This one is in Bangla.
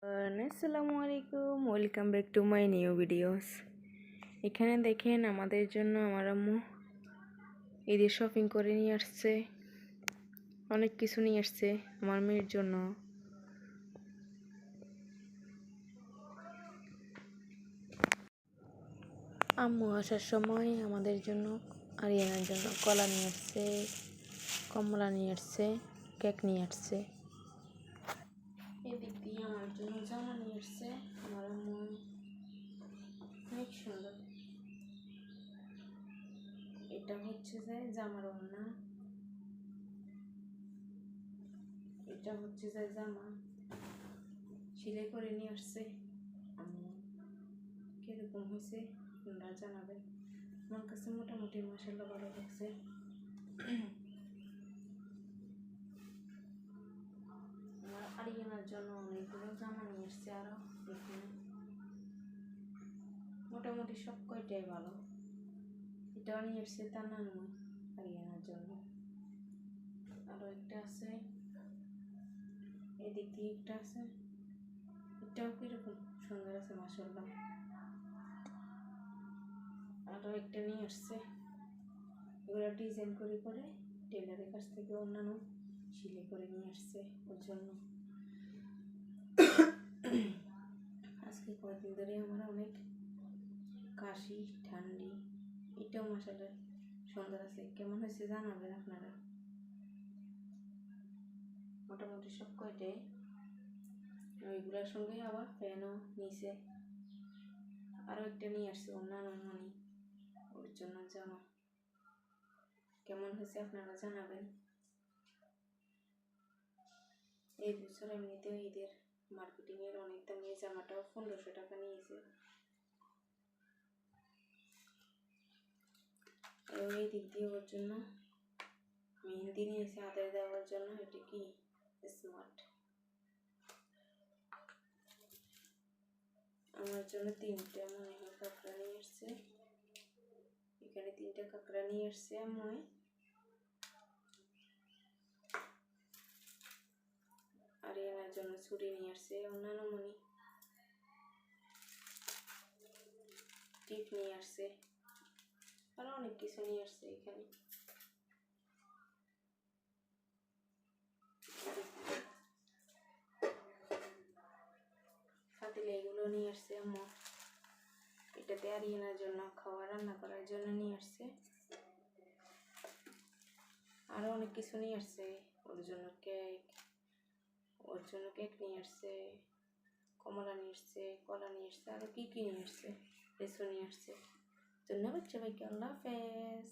আসসালামু আলাইকুম, welcome back to my new videos. এখানে দেখেন আমাদের জন্য আমার আম্মু ঈদের শপিং করে নিয়ে আসছে। অনেক কিছু নিয়ে আসছে আমার মেয়ের জন্য। আম্মু আসার সময় আমাদের জন্য আরিয়ানার জন্য কলা নিয়ে আসছে, কমলা নিয়ে আসছে, কেক নিয়ে আসছে। এদিক দিয়ে আমার জন্য জামা নিয়ে আসছে আমার আম্মু, অনেক সুন্দর। এটা হচ্ছে যে জামার ওড়না, এটা হচ্ছে যে জামা সেলাই করে নিয়ে আসছে। আমি কিরকম হয়েছে আপনারা জানাবেন। আমার কাছে মোটামুটি মাশাআল্লাহ ভালো লাগছে। আমার আরিয়ানার জন্য অনেকগুলো জামা নিয়ে আসছে। আরো এখানে মোটামুটি সব কয়টাই ভালো। এটাও নিয়ে আসছে তার নানু আরিয়ানার জন্য। আরো একটা আছে, এদিক দিয়ে একটা আছে, এটাও কিরকম সুন্দর আছে মাশাআল্লাহ। আরো একটা নিয়ে আসছে, এগুলো ডিজাইন করে করে টেলারের কাছ থেকে অন্যান্য সেলাই করে নিয়ে আসছে ওর জন্য। আজকে কয়েকদিন ধরে আমার অনেক কাশি ঠান্ডি। এটাও মাশাআল্লাহ সুন্দর আছে। কেমন হয়েছে জানাবেন আপনারা। মোটামুটি সব কয়টাই। ওইগুলোর সঙ্গে আবার ফ্যানও নিচে আরও একটা নিয়ে আসছে অন্যান্য মনি ওর জন্য জামা। কেমন হয়েছে আপনারা জানাবেন। এই বছর এমনিতেও ঈদের মার্কেটিংয়ের অনেক দাম। এই জামাটাও 1500 টাকা নিয়েছে। এবং এই দিক দিয়ে ওর জন্য মেহেন্দি নিয়েছে হাতে দেওয়ার জন্য। এটা কি স্মার্ট। আমার জন্য 3টা মনে হয় কাঁকড়া নিয়ে এসছে। এখানে 3টা কাঁকড়া নিয়ে এসছে আমি। আর এনার জন্য ছুরি নিয়ে আসছে অন্যান্য মনি। টিপ নিয়ে আসছে, আরো অনেক কিছু নিয়ে আসছে। এখানে পাতিলে এগুলো নিয়ে আসছে আম্মু। এটাতে আরিয়ানার জন্য খাওয়া রান্না করার জন্য নিয়ে আসছে। আরো অনেক কিছু নিয়ে আসছে ওর জন্য। ওর জন্য কেক নিয়ে আসছে, কমলা নিয়ে আসছে, কলা নিয়ে আসছে, আরো কি কি নিয়ে আসছে, লেসু নিয়ে আসছে। ধন্যবাদ সবাইকে, আল্লাহ হাফেজ।